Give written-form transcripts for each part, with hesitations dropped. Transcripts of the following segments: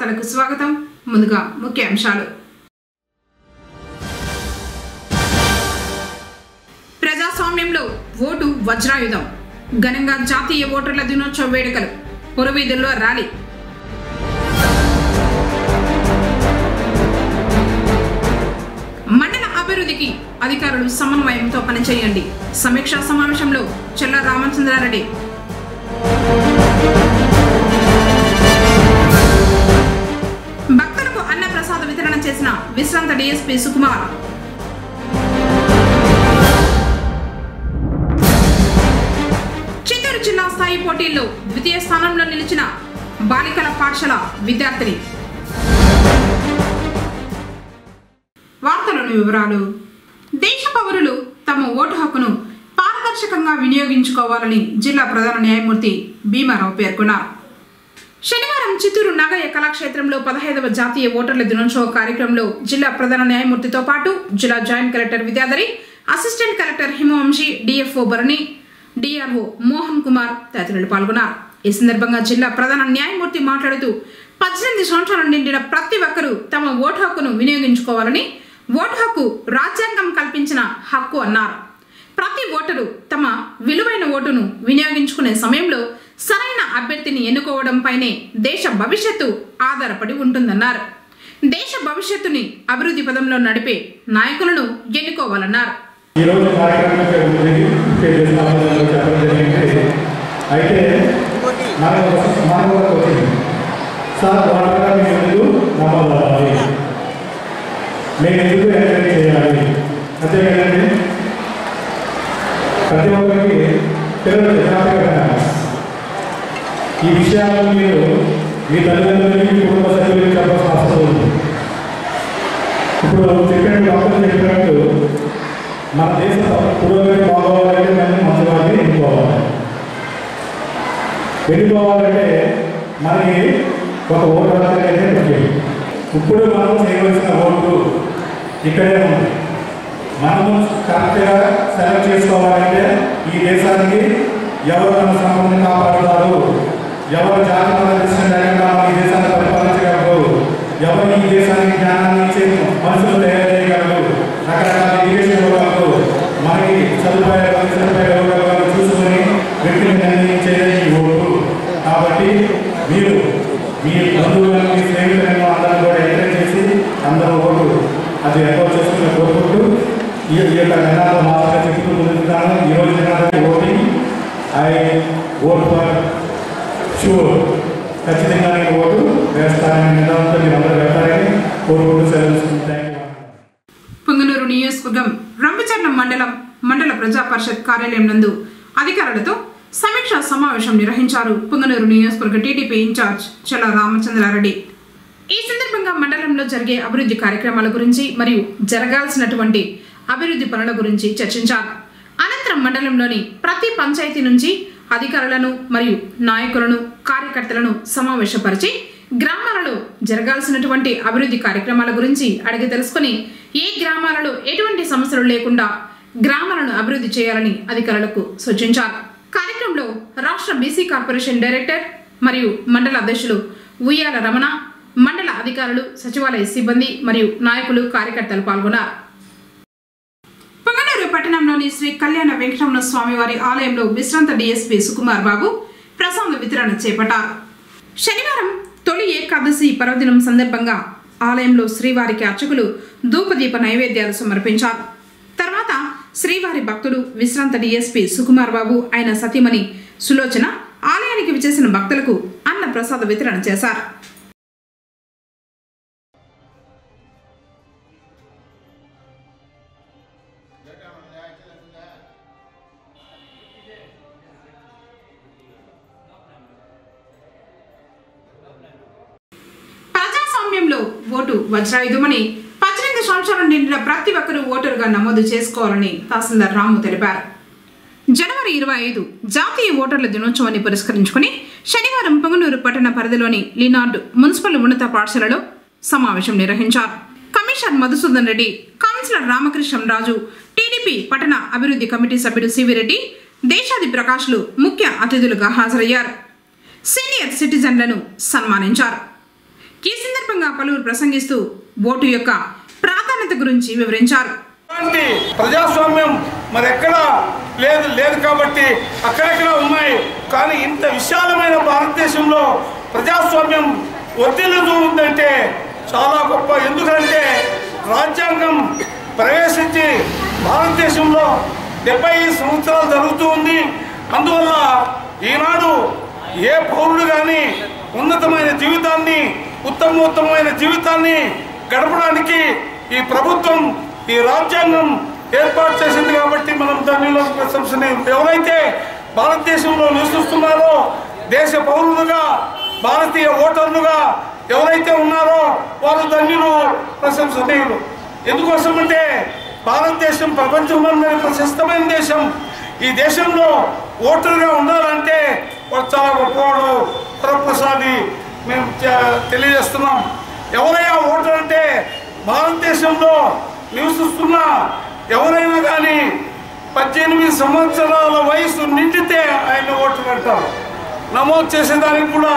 వార్తలకు స్వాగతం. ముందుగా ముఖ్యాంశాలు. ప్రజాస్వామ్యంలో ఓటు వజ్రాయుధం. ఘనంగా జాతీయ ఓటర్ల దినోత్సవ వేడుకలు. పురవీధుల్లో ర్యాలీ. మండల అభివృద్ధికి అధికారులు సమన్వయంతో పనిచేయండి. సమీక్షా సమావేశంలో చెల్లా రామచంద్రారెడ్డి. భక్తులకు అన్న ప్రసాద వితరణ చేసిన విశ్రాంత డిఎస్పీ సుకుమార్. చిత్తూరు జిల్లా స్థాయి పోటీల్లో ద్వితీయ స్థానంలో నిలిచిన బాలికల పాఠశాల విద్యార్థిని. వార్తలోని వివరాలు. దేశ పౌరులు తమ ఓటు హక్కును పారదర్శకంగా వినియోగించుకోవాలని జిల్లా ప్రధాన న్యాయమూర్తి భీమారావు పేర్కొన్నారు. శనివారం చిత్తూరు నాగయ్య కళాక్షేత్రంలో 15వ జాతీయ ఓటర్ల దినోత్సవ కార్యక్రమంలో జిల్లా ప్రధాన న్యాయమూర్తితో పాటు జిల్లా joint collector Vidyadhari, assistant collector Himavamshi, DFO Bharani, DRO Mohan Kumar తదితరులు పాల్గొన్నారు. ఈ సందర్భంగా జిల్లా ప్రధాన న్యాయమూర్తి మాట్లాడుతూ 18 సంవత్సరాలు నిండిన ప్రతి ఒక్కరూ తమ ఓటు హక్కును వినియోగించుకోవాలని, ఓటు హక్కు రాజ్యాంగం కల్పించిన హక్కు అన్నారు. ప్రతి ఓటరు తమ విలువైన ఓటును వినియోగించుకునే సమయంలో సరైన అభ్యర్థిని ఎన్నుకోవడంపైనే దేశ భవిష్యత్తు ఆధారపడి ఉంటుందన్నారు. దేశ భవిష్యత్తుని అభివృద్ధి పదంలో నడిపే నాయకులను ఎన్నుకోవాలన్నారు. ప్రతి ఒక్కరికి ఈ విషయాలను మీరు మీ తల్లిదండ్రులకి, మీ కుటుంబ సభ్యులకి చెప్పాల్సిన అవసరం ఉంది. ఇప్పుడు చెప్పినట్టు డాక్టర్ చెప్పినట్టు మన దేశ పురోగతి బాగోవాలంటే మనం మంచివాడిని ఎన్నుకోవాలంటే మనకి ఒక ఓటు అనేది ముఖ్యం. ఇప్పుడు మనం చేయవలసిన ఓటు ఇక్కడే ఉంది. మనము కరెక్ట్గా సెలెక్ట్ చేసుకోవాలంటే ఈ దేశానికి ఎవరు మన సంపదను కాపాడుతారు, ఎవరు జాతి లేకుండా ఈ దేశాన్ని పరిపాలించగలరు, ఎవరు ఈ దేశానికి జ్ఞానాన్ని ఇచ్చే మనుషులు తయారు చేయగలరు, రకరకాల ఎడ్యుకేషన్ ఇవ్వగలరు, మనకి సదుపాయాలు చూసుకొని వ్యక్తిని నిర్ణయించేది ఈ ఓటు. కాబట్టి మీరు మీ బంధువులను, మీ స్నేహితులను అందరూ కూడా ఎంకరేజ్ చేసి అందరూ ఓటు అది ఎంతో చేసుకుని కోరుకుంటూ ఈ యొక్క నినాదం మాత్రమే చెప్తూ ముందుతాను. ఈరోజు నినాదం voting I vote for sure. ఖచ్చితంగా నేను ఓటు వేస్తానని నినాదంతో మీరు అందరూ వేస్తారని కోరుకుంటూ సెలవుకుంటాను. పుంగనూరు నియోజకవర్గం రంపచర్ల మండల ప్రజా పరిషత్ కార్యాలయం నందు అధికారులతో సమీక్షా సమావేశం నిర్వహించారు పుంగనూరు నియోజకవర్గ టీడీపీ ఇన్ఛార్జ్ చెల్లా రామచంద్రారెడ్డి. ఈ సందర్భంగా మండలంలో జరిగే అభివృద్ధి కార్యక్రమాల గురించి మరియు జరగాల్సినటువంటి అభివృద్ధి పనుల గురించి చర్చించారు. అనంతరం మండలంలోని ప్రతి పంచాయతీ నుంచి అధికారులను మరియు నాయకులను, కార్యకర్తలను సమావేశపరిచి గ్రామాలలో జరగాల్సినటువంటి అభివృద్ధి కార్యక్రమాల గురించి అడిగి తెలుసుకుని ఏ గ్రామాలలో ఎటువంటి సమస్యలు లేకుండా గ్రామాలను అభివృద్ధి చేయాలని అధికారులకు సూచించారు. కార్యక్రమంలో రాష్ట్ర బీసీ కార్పొరేషన్ డైరెక్టర్ మరియు మండల అధ్యక్షులు ఉయ్యాల రమణ, మండల అధికారులు, సచివాలయ సిబ్బంది మరియు నాయకులు, కార్యకర్తలు పాల్గొన్నారు. పుంగనూరు పట్టణంలోని శ్రీ కళ్యాణ వెంకటరమణ స్వామివారి ఆలయంలో విశ్రాంత డిఎస్పీ సుకుమార్ బాబు ప్రసాద వితరణ చేపట్టారు. శనివారం తొలి ఏకాదశి పర్వదినం సందర్భంగా ఆలయంలో శ్రీవారికి అర్చకులు ధూపదీప నైవేద్యాలు సమర్పించారు. తర్వాత శ్రీవారి భక్తుడు విశ్రాంత డిఎస్పీ సుకుమార్ బాబు, ఆయన సతీమణి సులోచన ఆలయానికి విచ్చేసిన భక్తులకు అన్న ప్రసాద వితరణ చేశారు. ప్రజాస్వామ్యంలో ఓటు వజ్రాయుధమని 18 సంవత్సరాలు నిండిన ప్రతి ఒక్కరూ ఓటరుగా నమోదు చేసుకోవాలని తహసీల్దార్ రాము తెలిపారు. జనవరి 25 జాతీయ ఓటర్ల దినోత్సవాన్ని పురస్కరించుకుని శనివారం పుంగనూరు పట్టణ పరిధిలోని లినార్డ్ మున్సిపల్ ఉన్నత పాఠశాలలో సమావేశం నిర్వహించారు. Commissioner Madhusudan Reddy, councillor Ramakrishnaraju, TDP పట్టణ అభివృద్ధి కమిటీ సభ్యుడు సివిరెడ్డి, దేశాది ప్రకాష్లు ముఖ్య అతిథులుగా హాజరయ్యారు. సీనియర్ సిటిజన్లను సన్మానించారు. ఈ సందర్భంగా పలువురు ప్రసంగిస్తూ ఓటు యొక్క ప్రాధాన్యత గురించి వివరించారు. ప్రజాస్వామ్యం మరెక్కడా లేదు కాబట్టి అక్కడెక్కడ ఉన్నాయి. కానీ ఇంత విశాలమైన భారతదేశంలో ప్రజాస్వామ్యం వర్ధిల్లుతూ ఉందంటే చాలా గొప్ప. ఎందుకంటే రాజ్యాంగం ప్రవేశించి భారతదేశంలో 75 సంవత్సరాలు జరుగుతూ ఉంది. అందువల్ల ఈనాడు ఏ పౌరుడు కానీ ఉన్నతమైన జీవితాన్ని ఉత్తమోత్తమైన జీవితాన్ని గడపడానికి ఈ ప్రభుత్వం ఈ రాజ్యాంగం ఏర్పాటు చేసింది. కాబట్టి మనం దానిలో ప్రశంసనీయం. ఎవరైతే భారతదేశంలో నివసిస్తున్నారో దేశ పౌరులుగా భారతీయ ఓటర్లుగా ఎవరైతే ఉన్నారో వాళ్ళు ధన్యులు, ప్రశంసనీయులు. ఎందుకోసమంటే భారతదేశం ప్రపంచంలోనే ప్రశస్తమైన దేశం. ఈ దేశంలో ఓటరుగా ఉండాలంటే వాడు చాలా గొప్పవాడు, వరప్రసాది మేము తెలియజేస్తున్నాం. ఎవరైనా ఓటర్ అంటే భారతదేశంలో నివసిస్తున్న ఎవరైనా కానీ 18 సంవత్సరాల వయసు నిండితే ఆయన ఓటర్ అంటారు. నమోదు చేసేదానికి కూడా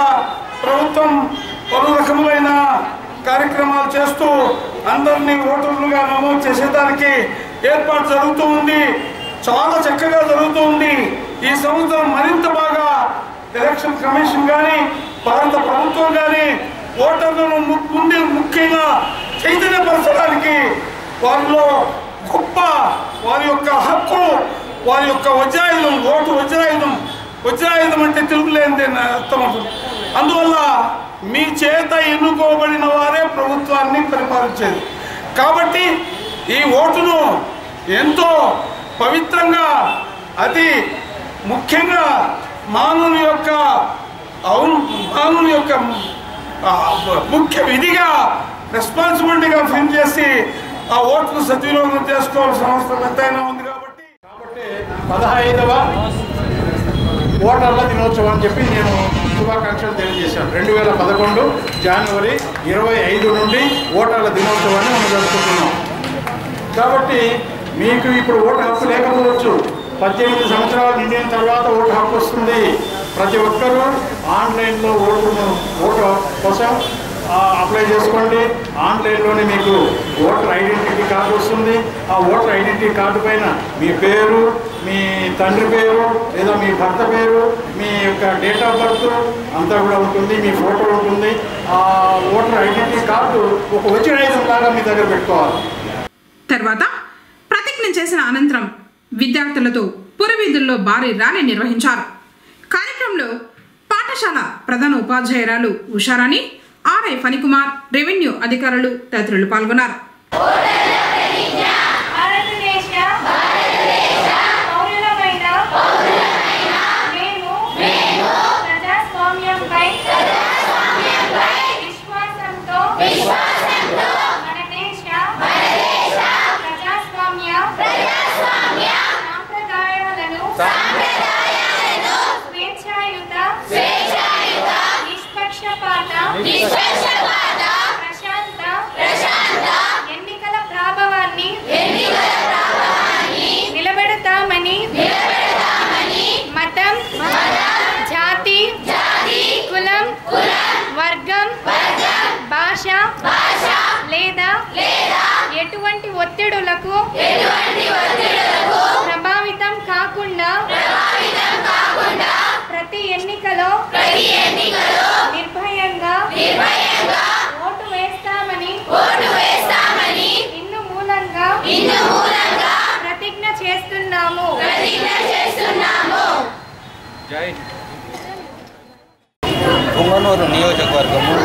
ప్రభుత్వం పలు రకములైన కార్యక్రమాలు చేస్తూ అందరినీ ఓటర్లుగా నమోదు చేసేదానికి ఏర్పాటు జరుగుతూ ఉంది. చాలా చక్కగా జరుగుతూ ఉంది. ఈ సంవత్సరం మరింత బాగా ఎలక్షన్ కమిషన్ కానీ భారత ప్రభుత్వం కానీ ఓటర్లను ముఖ్యంగా చైతన్యపరచడానికి వారిలో గొప్ప వారి యొక్క హక్కు, వారి యొక్క వజ్రాయుధం, ఓటు వజ్రాయుధం అంటే తిరుగులేనిదే అర్థమవుతుంది. అందువల్ల మీ చేత ఎన్నుకోబడిన వారే ప్రభుత్వాన్ని పరిపాలించేది. కాబట్టి ఈ ఓటును ఎంతో పవిత్రంగా అతి ముఖ్యంగా మానవుని యొక్క ముఖ్య విధిగా రెస్పాన్సిబిలిటీగా ఫీల్ చేసి ఆ ఓటును సద్వినియోగం చేసుకోవాల్సిన అవసరం ఎంతైనా ఉంది. కాబట్టి 15వ ఓటర్ల దినోత్సవం అని చెప్పి నేను శుభాకాంక్షలు తెలియజేశాను. 2011 జనవరి 25 నుండి ఓటర్ల దినోత్సవాన్ని మనం జరుపుకుంటున్నాం. కాబట్టి మీకు ఇప్పుడు ఓటు హక్కు లేకపోవచ్చు. 18 సంవత్సరాలు నిండిన తర్వాత ఓటు హక్కు వస్తుంది. ప్రతి ఒక్కరూ ఆన్లైన్లో ఓటు కోసం అప్లై చేసుకోండి. ఆన్లైన్లోనే మీకు ఓటర్ ఐడెంటిటీ కార్డు వస్తుంది. ఆ ఓటర్ ఐడెంటిటీ కార్డు పైన మీ పేరు, మీ తండ్రి పేరు లేదా మీ భర్త పేరు, మీ యొక్క డేట్ ఆఫ్ బర్త్ అంతా కూడా ఉంటుంది. మీ ఫోటో ఉంటుంది. ఆ ఓటర్ ఐడెంటిటీ కార్డు ఒక వజ్రాయుధం లాగా మీ దగ్గర పెట్టుకోవాలి. తర్వాత ప్రతిజ్ఞ చేసిన అనంతరం విద్యార్థులతో పురవీధుల్లో భారీ ర్యాలీ నిర్వహించారు. కార్యక్రమంలో పాఠశాల ప్రధాన ఉపాధ్యాయురాలు ఉషారాణి, ఆర్ఐ ఫణికుమార్, రెవెన్యూ అధికారులు తదితరులు పాల్గొన్నారు. ఎన్నికల ప్రభావాన్ని నిలబెడతామని మతం, జాతి, కులం, వర్గం, భాష లేదా ఎటువంటి ఒత్తిడులకు ప్రభావితం కాకుండా ప్రతి ఎన్నికలో నిర్భయంగా ఓటు వేస్తామని ఇన్ను మూలంగా ప్రతిజ్ఞ చేస్తున్నాము. పుంగనూరు నియోజకవర్గము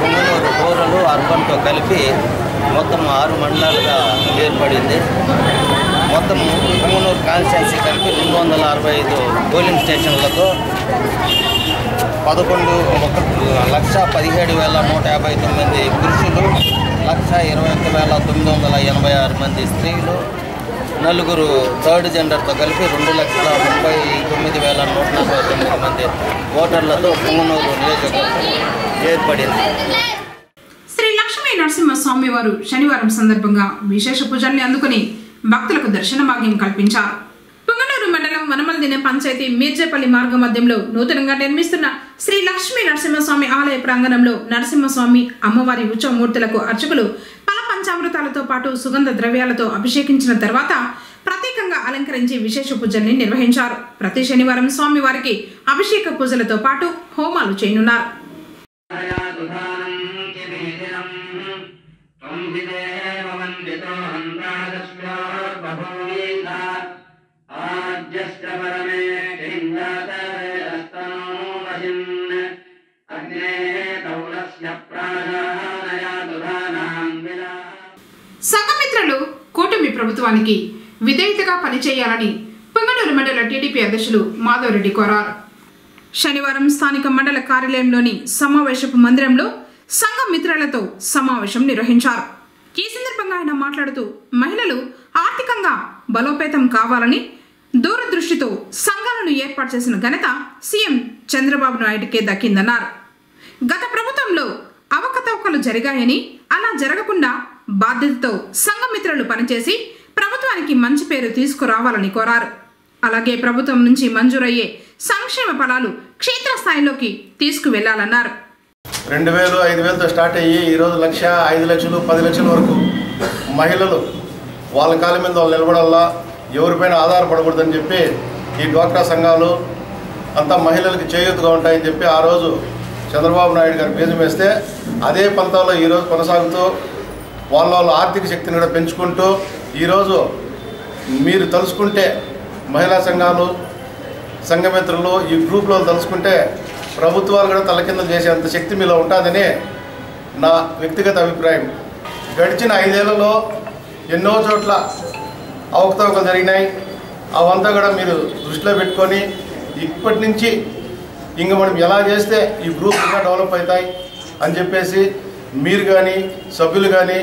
పుంగనూరు రూరల్ అర్బన్తో కలిపి మొత్తం 6 మండలాలుగా ఏర్పడింది. మొత్తం పుంగనూరు కాన్స్టిట్యున్సీ కలిపి 265 పోలింగ్ స్టేషన్లతో 11,17,159 పురుషులు, 1,21,986 మంది స్త్రీలు, 4 థర్డ్ జెండర్తో కలిపి 2,39,149 మంది ఓటర్లతో పుంగనూరు నియోజకవర్గం ఏర్పడింది. శ్రీ లక్ష్మీ నరసింహస్వామి వారు శనివారం సందర్భంగా విశేష పూజల్ని అందుకుని భక్తులకు దర్శన భాగ్యం కల్పించారు. పుంగనూరు మండలం వనమలదిన పంచాయతీ మీర్జేపల్లి మార్గ మధ్యంలో నూతనంగా నిర్మిస్తున్న శ్రీ లక్ష్మీ నరసింహస్వామి ఆలయ ప్రాంగణంలో నరసింహస్వామి అమ్మవారి ఉత్సవమూర్తులకు అర్చకులు పల పంచామృతాలతో పాటు సుగంధ ద్రవ్యాలతో అభిషేకించిన తర్వాత ప్రత్యేకంగా అలంకరించి విశేష పూజల్ని నిర్వహించారు. ప్రతి శనివారం స్వామివారికి అభిషేక పూజలతో పాటు హోమాలు చేయనున్నారు. సంఘమిత్రులు కూటమి ప్రభుత్వానికి విధేయతగా పనిచేయాలని పుంగనూరు మండల టీడీపీ అధ్యక్షులు మాధవరెడ్డి కోరారు. శనివారం స్థానిక మండల కార్యాలయంలోని సమావేశపు మందిరంలో సంఘ మిత్రులతో సమావేశం నిర్వహించారు. ఈ సందర్భంగా ఆయన మాట్లాడుతూ మహిళలు ఆర్థికంగా బలోపేతం కావాలని దూరదృష్టితో సంఘాలను ఏర్పాటు చేసిన ఘనత సీఎం చంద్రబాబు నాయుడుకే దక్కిందన్నారు. గత ప్రభుత్వంలో అవకతవకలు జరిగాయని అలా జరగకుండా బాధ్యతతో సంఘమిత్రులు పనిచేసి ప్రభుత్వానికి మంచి పేరు తీసుకురావాలని కోరారు. అలాగే ప్రభుత్వం నుంచి మంజూరయ్యే సంక్షేమ ఫలాలు క్షేత్రస్థాయిలోకి తీసుకువెళ్లాలన్నారు. 2000, 5000తో స్టార్ట్ అయ్యి ఈరోజు 1,00,000, 5 లక్షలు, 10 లక్షల వరకు మహిళలు వాళ్ళ కాళ్ళ మీద వాళ్ళు నిలబడాలా, ఎవరిపైన ఆధారపడకూడదని చెప్పి ఈ డ్వాక్రా సంఘాలు అంతా మహిళలకు చేయూతగా ఉంటాయని చెప్పి ఆ రోజు చంద్రబాబు నాయుడు గారు బీజం వేస్తే అదే పంతంలో ఈరోజు కొనసాగుతూ వాళ్ళ ఆర్థిక శక్తిని కూడా పెంచుకుంటూ ఈరోజు మీరు తలుచుకుంటే మహిళా సంఘాలు, సంఘమిత్రులు ఈ గ్రూప్లో తలుచుకుంటే ప్రభుత్వాలు కూడా తలకిందలు చేసేంత శక్తి మీలో ఉంటుందని నా వ్యక్తిగత అభిప్రాయం. గడిచిన 5 ఏళ్లలో ఎన్నో చోట్ల అవకతవకలు జరిగినాయి. అవంతా కూడా మీరు దృష్టిలో పెట్టుకొని ఇప్పటి నుంచి ఇంక మనం ఎలా చేస్తే ఈ గ్రూప్ ఇంకా డెవలప్ అవుతాయి అని చెప్పేసి మీరు కానీ సభ్యులు కానీ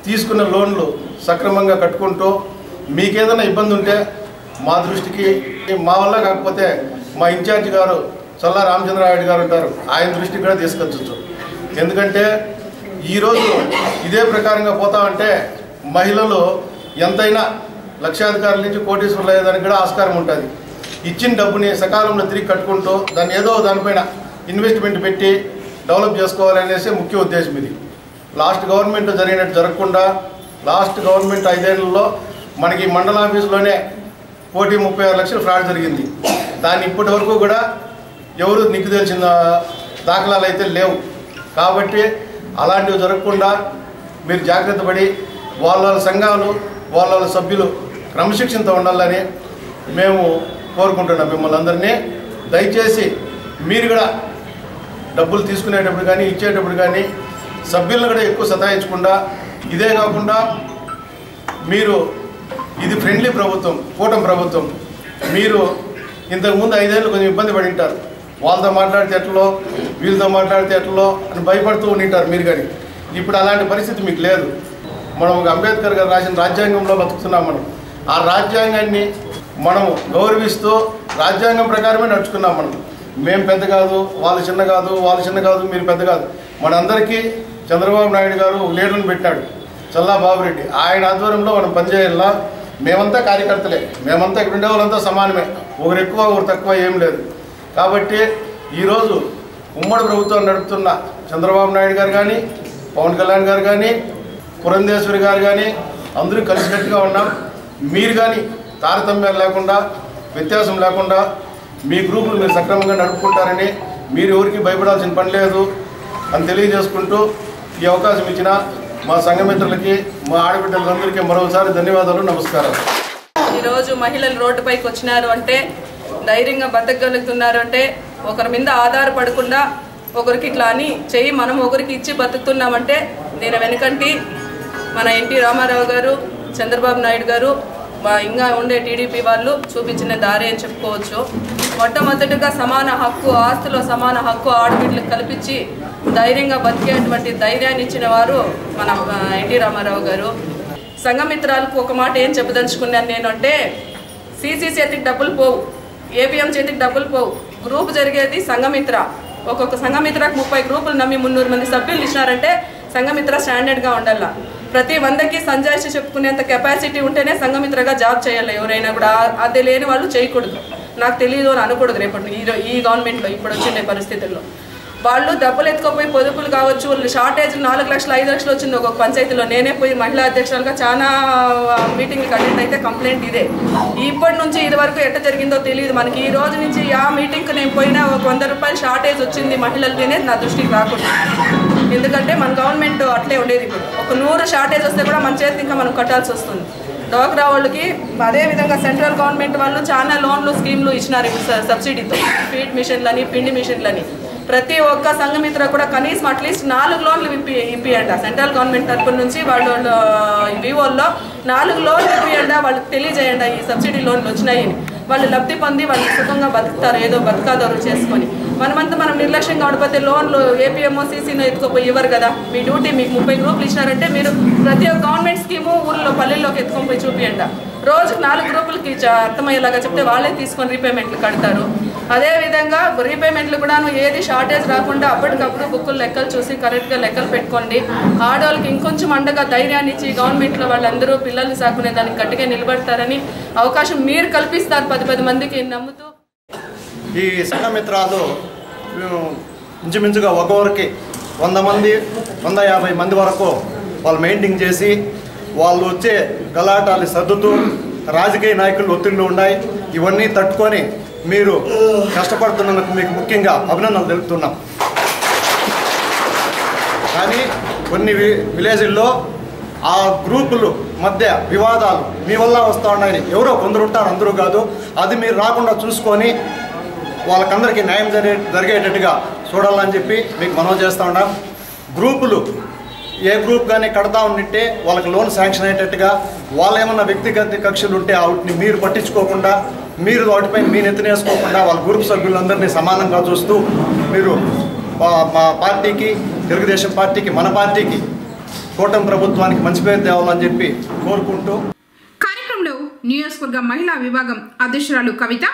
తీసుకున్న లోన్లు సక్రమంగా కట్టుకుంటూ మీకేదైనా ఇబ్బంది ఉంటే మా దృష్టికి, మా వల్ల కాకపోతే మా ఇన్ఛార్జి గారు చల్లా రామచంద్రారెడ్డి గారు ఉంటారు, ఆయన దృష్టికి కూడా తీసుకొచ్చు. ఎందుకంటే ఈరోజు ఇదే ప్రకారంగా పోతామంటే మహిళలు ఎంతైనా లక్షాధికారుల నుంచి కోటీశ్వరులు అయ్యేదానికి కూడా ఆస్కారం ఉంటుంది. ఇచ్చిన డబ్బుని సకాలంలో తిరిగి కట్టుకుంటూ దాన్ని ఏదో దానిపైన ఇన్వెస్ట్మెంట్ పెట్టి డెవలప్ చేసుకోవాలనేసి ముఖ్య ఉద్దేశం ఇది. లాస్ట్ గవర్నమెంట్ జరిగినట్టు జరగకుండా లాస్ట్ గవర్నమెంట్ 5 ఏళ్లలో మనకి మండల ఆఫీసులోనే 1,36 లక్షలు ఫ్రాడ్ జరిగింది. దాన్ని ఇప్పటి వరకు కూడా ఎవరు నీకు తెలిసిన దాఖలాలు అయితే లేవు. కాబట్టి అలాంటివి జరగకుండా మీరు జాగ్రత్త పడి వాళ్ళ సంఘాలు, వాళ్ళ సభ్యులు క్రమశిక్షణతో ఉండాలని మేము కోరుకుంటున్నాం. మిమ్మల్ని అందరినీ దయచేసి మీరు కూడా డబ్బులు తీసుకునేటప్పుడు కానీ ఇచ్చేటప్పుడు కానీ సభ్యులను కూడా ఎక్కువ సతాయించకుండా, ఇదే కాకుండా మీరు ఇది ఫ్రెండ్లీ ప్రభుత్వం, కూటమి ప్రభుత్వం, మీరు ఇంతకుముందు 5 ఏళ్ళు కొంచెం ఇబ్బంది పడి ఉంటారు. వాళ్ళతో మాట్లాడితే ఎట్లలో, వీళ్ళతో మాట్లాడితే ఎట్లలో అని భయపడుతూ ఉండింటారు మీరు కానీ. ఇప్పుడు అలాంటి పరిస్థితి మీకు లేదు. మనం అంబేద్కర్ గారు రాసిన రాజ్యాంగంలో బతుకుతున్నాం. మనం ఆ రాజ్యాంగాన్ని మనము గౌరవిస్తూ రాజ్యాంగం ప్రకారమే నడుచుకున్నాం. మేము పెద్ద కాదు, వాళ్ళు చిన్న కాదు, వాళ్ళు చిన్న కాదు, మీరు పెద్ద కాదు. మనందరికీ చంద్రబాబు నాయుడు గారు లీడర్ని పెట్టాడు, చల్లా బాబురెడ్డి. ఆయన ఆధ్వర్యంలో మనం పనిచేయాలా. మేమంతా కార్యకర్తలే, మేమంతా ఇక్కడ ఉండే వాళ్ళంతా సమానమే, ఒకరు ఎక్కువ ఒకరు తక్కువ ఏం లేదు. కాబట్టి ఈరోజు ఉమ్మడి ప్రభుత్వం నడుపుతున్న చంద్రబాబు నాయుడు గారు కానీ, పవన్ కళ్యాణ్ గారు కానీ, పురంధేశ్వరి గారు కానీ అందరూ కలిసికట్టుగా ఉన్నాం. మీరు కానీ తారతమ్యాలు లేకుండా, వ్యత్యాసం లేకుండా మీ గ్రూపులు మీరు సక్రమంగా నడుపుకుంటారని, మీరు ఎవరికి భయపడాల్సిన పని లేదు అని తెలియజేసుకుంటూ ఈ అవకాశం ఇచ్చిన మా సంఘమిత్రులకి, మా ఆడబిడ్డలందరికీ మరోసారి ధన్యవాదాలు, నమస్కారం. ఈరోజు మహిళలు రోడ్డుపైకి వచ్చినారు అంటే, ధైర్యంగా బతకగలుగుతున్నారు అంటే, ఒకరి మీద ఆధారపడకుండా ఒకరికి ఇట్లా అని చెయ్యి మనం ఒకరికి ఇచ్చి బతుకుతున్నామంటే దీని వెనుకంటి మన ఎన్టీ రామారావు గారు, చంద్రబాబు నాయుడు గారు, ఇంకా ఉండే టీడీపీ వాళ్ళు చూపించిన దారి అని చెప్పుకోవచ్చు. మొట్టమొదటిగా సమాన హక్కు, ఆస్తులో సమాన హక్కు ఆడబిడ్డలకు కల్పించి ధైర్యంగా బతికేటువంటి ధైర్యాన్ని ఇచ్చిన వారు మన ఎన్టీ రామారావు గారు. సంఘమిత్రాలకు ఒక మాట ఏం చెప్పదలుచుకున్నాను నేను అంటే, సీసీ చేతికి డబ్బులు పోవు, ఏపీఎం చేతికి డబ్బులు పోవు. గ్రూప్ జరిగేది సంఘమిత్ర. ఒక్కొక్క సంఘమిత్రకు 30 గ్రూపులు నమ్మి 300 మంది సభ్యులు ఇచ్చినారంటే సంఘమిత్ర స్టాండర్డ్గా ఉండాల. ప్రతి 100కి సంజాయిషి చెప్పుకునేంత కెపాసిటీ ఉంటేనే సంఘమిత్రగా జాబ్ చేయాలి. ఎవరైనా కూడా అది లేని వాళ్ళు చేయకూడదు. నాకు తెలియదు అని అనకూడదు. రేపటి ఈ గవర్నమెంట్లో ఇప్పుడు వచ్చిన పరిస్థితుల్లో వాళ్ళు డబ్బులు ఎత్తుకోపోయి పొదుపులు కావచ్చు, షార్టేజ్ 4 లక్షలు 5 లక్షలు వచ్చింది ఒక్కొక్క పంచాయతీలో. నేనే పోయి మహిళా అధ్యక్షులుగా చాలా మీటింగ్కి అటెండ్ అయితే కంప్లైంట్ ఇదే. ఇప్పటి నుంచి ఇది వరకు ఎట్ట జరిగిందో తెలియదు మనకి. ఈ రోజు నుంచి ఆ మీటింగ్కి నేను పోయినా ఒక 100 రూపాయలు షార్టేజ్ వచ్చింది మహిళలకి అనేది నా దృష్టికి రాకుండా. ఎందుకంటే మన గవర్నమెంట్ అట్లే ఉండేది. ఇప్పుడు ఒక 100 షార్టేజ్ వస్తే కూడా మన చేతి ఇంకా మనం కట్టాల్సి వస్తుంది. డ్వాక్రా వాళ్ళకి అదేవిధంగా సెంట్రల్ గవర్నమెంట్ వాళ్ళు చాలా లోన్లు స్కీమ్లు ఇచ్చినారు ఇప్పుడు సబ్సిడీతో. ఫీడ్ మిషన్లని, పిండి మిషన్లని. ప్రతి ఒక్క సంఘమిత్ర కూడా కనీసం అట్లీస్ట్ 4 లోన్లు ఇప్పియండి. సెంట్రల్ గవర్నమెంట్ తరఫు నుంచి వాళ్ళు వివోల్లో 4 లోన్లు ఇప్పియండి. వాళ్ళకి తెలియజేయండి ఈ సబ్సిడీ లోన్లు వచ్చినాయని. వాళ్ళు లబ్ధి పొంది వాళ్ళు సుఖంగా బతుకుతారు, ఏదో బతుకాదోరు చేసుకొని. మనమంతా మనం నిర్లక్ష్యంగా ఉండిపోతే లోన్లు ఏపీఎంఓ సీసీనో ఎత్తుకోపోయి ఇవ్వరు కదా. మీ డ్యూటీ మీకు 30 గ్రూపులు ఇచ్చినారంటే మీరు ప్రతి ఒక్క గవర్నమెంట్ స్కీము ఊళ్ళో పల్లెల్లోకి ఎత్తుకొని పోయి చూపియండి. రోజుకు 4 గ్రూపులకి అర్థమయ్యేలాగా చెప్తే వాళ్ళే తీసుకొని రీపేమెంట్లు కడతారు. అదేవిధంగా రీపేమెంట్లు కూడాను ఏది షార్టేజ్ రాకుండా అప్పటికప్పుడు బుక్కులు లెక్కలు చూసి కరెక్ట్గా లెక్కలు పెట్టుకోండి. ఆడవాళ్ళకి ఇంకొంచెం అండగా ధైర్యాన్ని ఇచ్చి గవర్నమెంట్లో వాళ్ళందరూ పిల్లల్ని సాకునే దానికి గట్టిగా నిలబడతారని అవకాశం మీరు కల్పిస్తారు 10 మందికి నమ్ముతూ. ఈ సంఘమిత్రాలు ఇంచుమించుగా ఒక్కొక్కరికి 100 మంది 150 మంది వరకు వాళ్ళు మెయింటైన్ చేసి వాళ్ళు వచ్చే గలాటాలు సర్దుతూ రాజకీయ నాయకులు ఒత్తిళ్లు ఉన్నాయి. ఇవన్నీ తట్టుకొని మీరు కష్టపడుతున్నందుకు మీకు ముఖ్యంగా అభినందనలు తెలుపుతున్నాం. కానీ కొన్ని విలేజ్ల్లో ఆ గ్రూపులు మధ్య వివాదాలు మీ వల్ల వస్తూ ఉన్నాయని ఎవరో కొందరు ఉంటారు, అందరూ కాదు. అది మీరు రాకుండా చూసుకొని వాళ్ళకందరికీ న్యాయం జరిగేటట్టుగా చూడాలని చెప్పి మీకు మనవి చేస్తూ ఉన్నాం. గ్రూపులు ఏ గ్రూప్ కానీ కడతా ఉంటే వాళ్ళకి లోన్ శాంక్షన్ అయ్యేటట్టుగా, వాళ్ళు ఏమన్నా వ్యక్తిగత కక్షలు ఉంటే వాటిని మీరు పట్టించుకోకుండా, మీరు వాటిపై మీ నెత్తినేసుకోకుండా వాళ్ళ గ్రూప్ సభ్యులందరినీ సమానంగా చూస్తూ మీరు మా పార్టీకి, తెలుగుదేశం పార్టీకి, మన పార్టీకి, కూటమి ప్రభుత్వానికి మంచి పేరు తేవాలని చెప్పి కోరుకుంటూ కార్యక్రమంలో నియోజకవర్గ మహిళా విభాగం అధ్యక్షురాలు కవిత,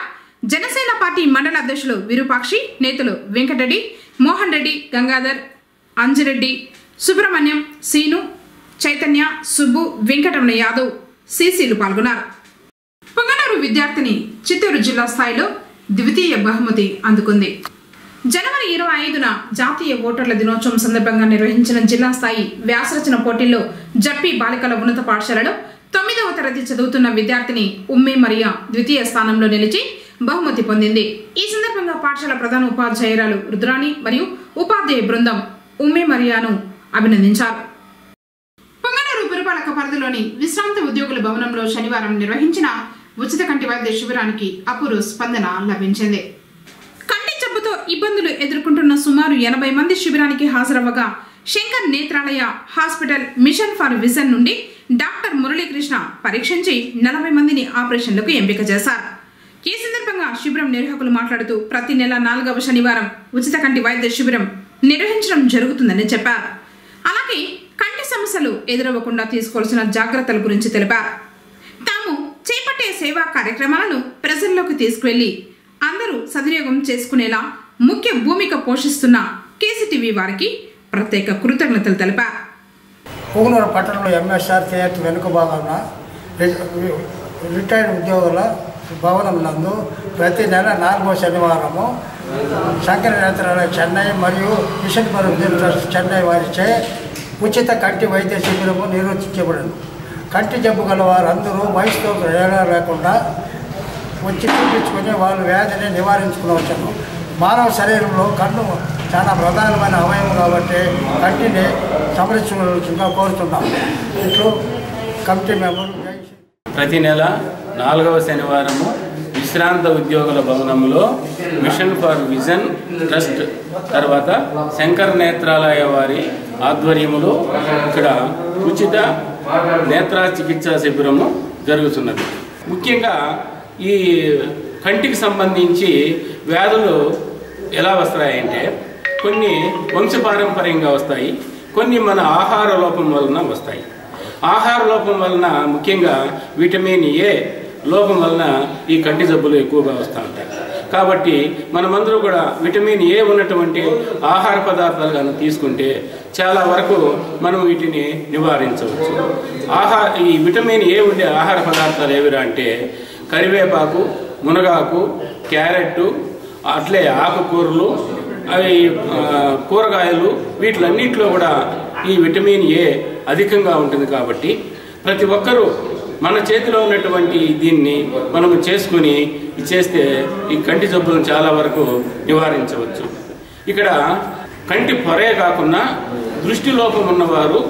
జనసేన పార్టీ మండల అధ్యక్షులు విరూపాక్షి, నేతలు వెంకటరెడ్డి, మోహన్ రెడ్డి, గంగాధర్, అంజిరెడ్డి, సుబ్రహ్మణ్యం, సీను, చైతన్య, సుబ్బు, వెంకటరమణ యాదవ్, సిసిలు పాల్గొన్నారు. పొంగనూరు విద్యార్థిని చిత్తూరు జిల్లా స్థాయిలో ద్వితీయ బహుమతి అందుకుంది. జనవరి 25న జాతీయ ఓటర్ల దినోత్సవం సందర్భంగా నిర్వహించిన జిల్లా స్థాయి వ్యాసరచన పోటీల్లో జడ్పీ బాలికల ఉన్నత పాఠశాలలో 9వ తరగతి చదువుతున్న విద్యార్థిని ఉమ్మే మరియా ద్వితీయ స్థానంలో నిలిచి బహుమతి పొందింది. ఈ సందర్భంగా పాఠశాల ప్రధాన ఉపాధ్యాయురాలు రుద్రాణి మరియు ఉపాధ్యాయ బృందం ఉమ్మే మరియాను అభినందించారు. పొంగనూరు పురపాలక పరిధిలోని విశ్రాంత ఉద్యోగుల భవనంలో శనివారం నిర్వహించిన ఉచిత కంటి వైద్య శిబిరానికి అపూర్వ స్పందన లభించింది. కంటి జబ్బుతో ఇబ్బందులు ఎదుర్కొంటున్న సుమారు 80 మంది శిబిరానికి హాజరవ్వగా Shankar Netralaya Hospital Mission for Vision నుండి డాక్టర్ మురళీకృష్ణ పరీక్షించి 40 మందిని ఆపరేషన్లకు ఎంపిక చేశారు. ఈ సందర్భంగా శిబిరం నిర్వాహకులు మాట్లాడుతూ ప్రతి నెల 4వ శనివారం ఉచిత కంటి వైద్య శిబిరం నిర్వహించడం జరుగుతుందని చెప్పారు. అలాగే కంటి సమస్యలు ఎదురవ్వకుండా తీసుకోవాల్సిన జాగ్రత్తల గురించి తెలిపారు. తాము చేపట్టే సేవా కార్యక్రమాలను ప్రజల్లోకి తీసుకువెళ్లి అందరూ సద్వినియోగం చేసుకునేలా ముఖ్య భూమిక పోషిస్తున్న కేసీటీవీ వారికి ప్రత్యేక కృతజ్ఞతలు తెలిపారు. పొంగనూరు పట్టణంలో ఎంఎస్ఆర్ థియేటర్ వెనుక భాగంలో రిటైర్డ్ ఉద్యోగుల భవనం నందు ప్రతి నెల 4వ శనివారము శంకర నేత్రాలయ చెన్నై మరియు machine for vision trust Chennai వారిచే ఉచిత కంటి వైద్య శిబిరము నిర్వహించబడింది. కంటి జబ్బు గల వారందరూ వయసుతో తేడా లేకుండా వచ్చి చూపించుకొని వాళ్ళ వ్యాధిని నివారించుకోవచ్చును. మానవ శరీరంలో కన్ను చాలా ప్రధానమైన అవయవం కాబట్టి కంటిని సంరక్షించవలసిందిగా కోరుతున్నాం. ఇట్లు కమిటీ మెంబర్. ప్రతి నెల 4వ శనివారము విశ్రాంత ఉద్యోగుల భవనంలో మిషన్ ఫర్ విజన్ ట్రస్ట్ తర్వాత శంకర్ నేత్రాలయ వారి ఆధ్వర్యములో ఇక్కడ ఉచిత నేత్ర చికిత్సా శిబిరము జరుగుతున్నది. ముఖ్యంగా ఈ కంటికి సంబంధించి వ్యాధులు ఎలా వస్తాయంటే కొన్ని వంశపారంపర్యంగా వస్తాయి, కొన్ని మన ఆహార లోపం వలన వస్తాయి. ఆహార లోపం వలన ముఖ్యంగా విటమిన్ ఏ లోపం వలన ఈ కంటి జబ్బులు ఎక్కువగా వస్తూ ఉంటాయి. కాబట్టి మనమందరూ కూడా విటమిన్ ఏ ఉన్నటువంటి ఆహార పదార్థాలు కనుక తీసుకుంటే చాలా వరకు మనం వీటిని నివారించవచ్చు. ఈ విటమిన్ ఏ ఉండే ఆహార పదార్థాలు ఏవిరా అంటే కరివేపాకు, మునగాకు, క్యారెట్, అట్లే ఆకుకూరలు, అవి కూరగాయలు, వీటిలన్నింటిలో కూడా ఈ విటమిన్ ఏ అధికంగా ఉంటుంది. కాబట్టి ప్రతి ఒక్కరూ మన చేతిలో ఉన్నటువంటి దీన్ని మనము చేసుకుని చేస్తే ఈ కంటి జబ్బులను చాలా వరకు నివారించవచ్చు. ఇక్కడ కంటి పొరే కాకుండా దృష్టి లోపం ఉన్నవారు,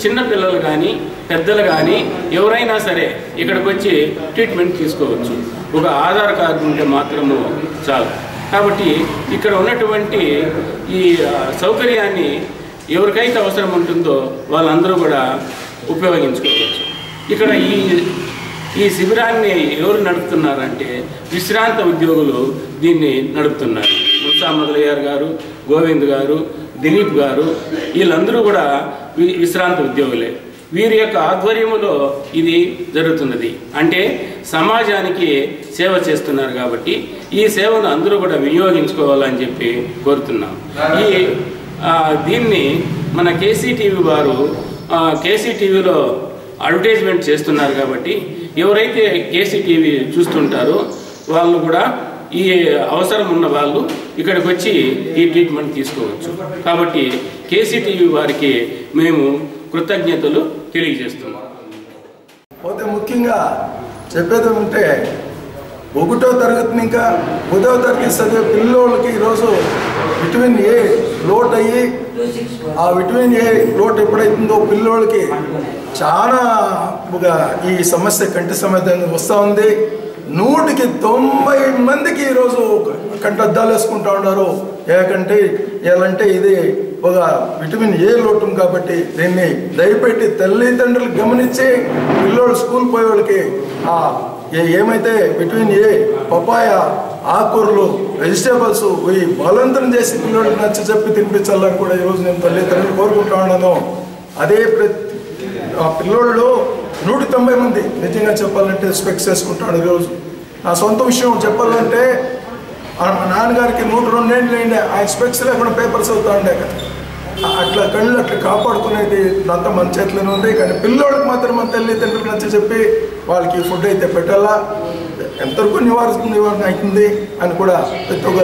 చిన్నపిల్లలు కానీ పెద్దలు కానీ ఎవరైనా సరే ఇక్కడికి వచ్చి ట్రీట్మెంట్ తీసుకోవచ్చు. ఒక ఆధార్ కార్డు ఉంటే మాత్రము చాలు. కాబట్టి ఇక్కడ ఉన్నటువంటి ఈ సౌకర్యాన్ని ఎవరికైతే అవసరం ఉంటుందో వాళ్ళందరూ కూడా ఉపయోగించుకోవచ్చు. ఇక్కడ ఈ శిబిరాన్ని ఎవరు నడుపుతున్నారంటే విశ్రాంత ఉద్యోగులు దీన్ని నడుపుతున్నారు. మున్సా మొదలయ్యారు గారు, గోవింద్ గారు, దిలీప్ గారు, వీళ్ళందరూ కూడా విశ్రాంత ఉద్యోగులే. వీరి యొక్క ఆధ్వర్యంలో ఇది జరుగుతున్నది. అంటే సమాజానికి సేవ చేస్తున్నారు. కాబట్టి ఈ సేవను అందరూ కూడా వినియోగించుకోవాలని చెప్పి కోరుతున్నాం. దీన్ని మన కేసీటీవీ వారు కేసీటీవీలో అడ్వర్టైజ్మెంట్ చేస్తున్నారు. కాబట్టి ఎవరైతే కేసీటీవీ చూస్తుంటారో వాళ్ళు కూడా ఈ అవసరం ఉన్న వాళ్ళు ఇక్కడికి వచ్చి ఈ ట్రీట్మెంట్ తీసుకోవచ్చు. కాబట్టి కేసీటీవీ వారికి మేము కృతజ్ఞతలు తెలియజేస్తున్నాం. పోతే ముఖ్యంగా చెప్పేది ఉంటే 1వ తరగతి ఇంకా 10వ తరగతి చదివే పిల్లోళ్ళకి ఈరోజు విటమిన్ ఏ లోటు అయ్యి ఆ విటమిన్ ఏ లోటు ఎప్పుడైతుందో పిల్లోళ్ళకి చాలా ఈ సమస్య కంటి సమస్య వస్తూ ఉంది. 100కి 90 మందికి ఈరోజు కంటద్దాలు వేసుకుంటూ ఉన్నారు. ఏకంటే ఎలాంటే ఇది ఒక విటమిన్ ఏ లోటు కాబట్టి దీన్ని దయపెట్టి తల్లిదండ్రులు గమనించి పిల్లోళ్ళు స్కూల్ పోయే వాళ్ళకి ఏమైతే విటమిన్ ఏ, పపాయ, ఆకుకూరలు, వెజిటేబుల్స్ ఈ బలవంతం చేసి పిల్లోళ్ళకి నచ్చ చెప్పి తినిపించాలని కూడా ఈరోజు నేను తల్లిదండ్రులు కోరుకుంటా ఉన్నాను. అదే పిల్లోళ్ళు 190 మంది నిజంగా చెప్పాలంటే స్పెక్స్ వేసుకుంటాడు. ఈరోజు నా సొంత విషయం చెప్పాలంటే మా నాన్నగారికి 102 ఏళ్ళు అయిండే, ఆయన స్పెక్స్ లేకుండా పేపర్స్ అవుతా ఉండే. అట్లా కళ్ళు అట్లా కాపాడుకునేది అంతా మన చేతిలోనే ఉంది. కానీ పిల్లోళ్ళకి మాత్రం మన తల్లిదండ్రులకు నచ్చ చెప్పి వాళ్ళకి ఫుడ్ అయితే పెట్టాలా, ఎంతవరకు నివారణ అవుతుంది అని కూడా ప్రతి ఒక్క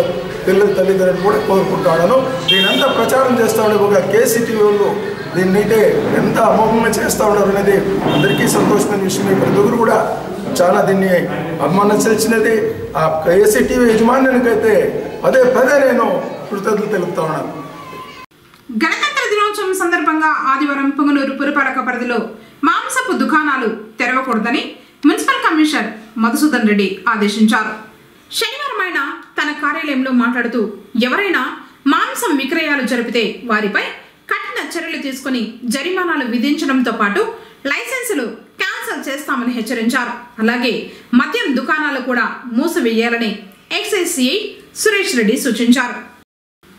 తల్లిదండ్రులు కూడా కోరుకుంటాను. దీనంతా ప్రచారం చేస్తూ ఉండే ఒక కేసీటీవీ వాళ్ళు దీన్నైతే ఎంత అమోఘంగా చేస్తూ ఉన్నారు అనేది అందరికీ సంతోషమైన విషయం. ప్రతి ఒక్కరు కూడా చాలా దీన్ని అభిమానం చేసినది. ఆ కేసీటీవీ యజమాన్యానికైతే పదే నేను కృతజ్ఞతలు తెలుపుతా ఉన్నాను. గణతంత్ర దినోత్సవం సందర్భంగా ఆదివారం పుంగనూరు పురపాలక పరిధిలో మాంసపు దుకాణాలు తెరవకూడదని మున్సిపల్ కమిషనర్ మధుసూదన్ రెడ్డి ఆదేశించారు. శనివారం ఆయన తన కార్యాలయంలో మాట్లాడుతూ ఎవరైనా మాంసం విక్రయాలు జరిపితే వారిపై కఠిన చర్యలు తీసుకుని జరిమానాలు విధించడంతో పాటు లైసెన్సులు క్యాన్సిల్ చేస్తామని హెచ్చరించారు. అలాగే మద్యం దుకాణాలు కూడా మూసివేయాలని ఎక్సైజ్ సిఐ సురేష్ రెడ్డి సూచించారు.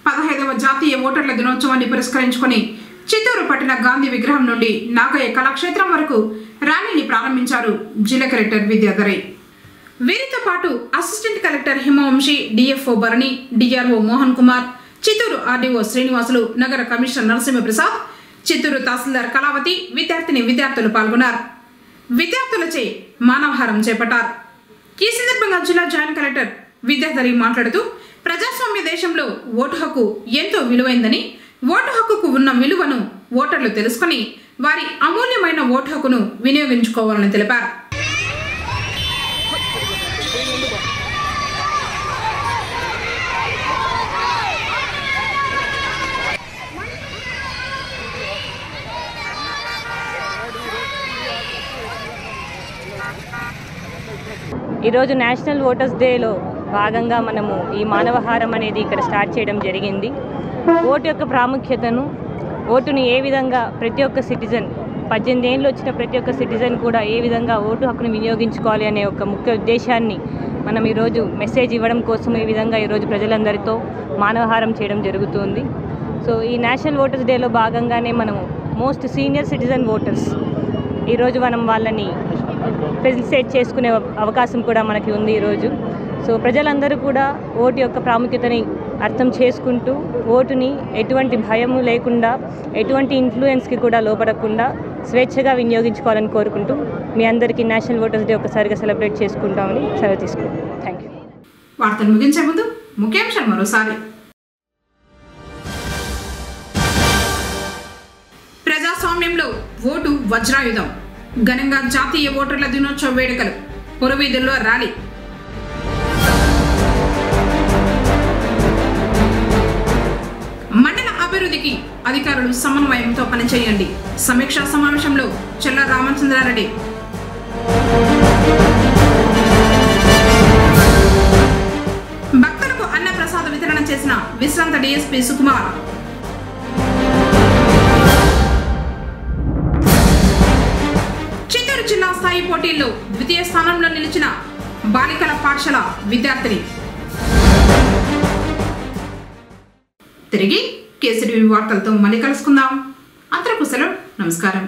15వ జాతీయ ఓటర్ల దినోత్సవాన్ని పురస్కరించుకుని చిత్తూరు పట్టణ గాంధీ విగ్రహం నుండి నాగయ్య కళాక్షేత్రం వరకు ర్యాలీని ప్రారంభించారు జిల్లా కలెక్టర్ విద్యాధరి. వీరితో పాటు assistant collector Himavamshi, DFO Bharani, DRO Mohan Kumar, Chittoor RDO Srinivasulu, నగర కమిషనర్ నరసింహప్రసాద్, చిత్తూరు తహసీల్దార్ కళావతి, విద్యార్థులు పాల్గొన్నారు. విద్యార్థులచే మానవహారం చేపట్టారు. ఈ సందర్భంగా జిల్లా జాయింట్ కలెక్టర్ విద్యాధరి మాట్లాడుతూ ప్రజాస్వామ్య దేశంలో ఓటు హక్కు ఎంతో విలువైందని, ఓటు హక్కుకు ఉన్న విలువను ఓటర్లు తెలుసుకుని వారి అమూల్యమైన ఓటు హక్కును వినియోగించుకోవాలని తెలిపారు. ఈరోజు నేషనల్ ఓటర్స్ డేలో భాగంగా మనము ఈ మానవహారం అనేది ఇక్కడ స్టార్ట్ చేయడం జరిగింది. ఓటు యొక్క ప్రాముఖ్యతను, ఓటుని ఏ విధంగా ప్రతి ఒక్క సిటిజన్ 18 ఏళ్ళు వచ్చిన ప్రతి ఒక్క సిటిజన్ కూడా ఏ విధంగా ఓటు హక్కును వినియోగించుకోవాలి అనే ఒక ముఖ్య ఉద్దేశాన్ని మనం ఈరోజు మెసేజ్ ఇవ్వడం కోసం ఈ విధంగా ఈరోజు ప్రజలందరితో మానవహారం చేయడం జరుగుతుంది. సో ఈ నేషనల్ ఓటర్స్ డేలో భాగంగానే మనము మోస్ట్ సీనియర్ సిటిజన్ ఓటర్స్ ఈరోజు మనం వాళ్ళని ఫెసిలిటేట్ చేసుకునే అవకాశం కూడా మనకి ఉంది ఈరోజు. సో ప్రజలందరూ కూడా ఓటు యొక్క ప్రాముఖ్యతని అర్థం చేసుకుంటూ ఓటుని ఎటువంటి భయము లేకుండా ఎటువంటి ఇన్ఫ్లుయెన్స్కి కూడా లోపడకుండా స్వేచ్ఛగా వినియోగించుకోవాలని కోరుకుంటూ మీ అందరికీ నేషనల్ ఓటర్స్ డే ఒకసారిగా సెలబ్రేట్ చేసుకుంటామని సెలవు తీసుకుంటాం. Thank you. వార్తలు ముగించే ముందు ముఖ్యాంశాలు మరోసారి. ప్రజాస్వామ్యంలో ఓటు వజ్రాయుధం. ఘనంగా జాతీయ ఓటర్ల దినోత్సవ వేడుకలు. పొరువీధుల్లో ర్యాలీ. మండల అభివృద్ధికి అధికారులు సమన్వయంతో పనిచేయండి. సమీక్షా సమావేశంలో చెల్ల రామచంద్రారెడ్డి. భక్తులకు అన్న ప్రసాద వితరణ చేసిన విశ్రాంత డిఎస్పీ సుకుమార్. చిత్తూరు జిల్లా స్థాయి పోటీల్లో ద్వితీయ స్థానంలో నిలిచిన బాలికల పాఠశాల విద్యార్థిని. తిరిగి కేసీటీవీ వార్తలతో మళ్ళీ కలుసుకుందాం. అంతవరకు సెలవు. నమస్కారం.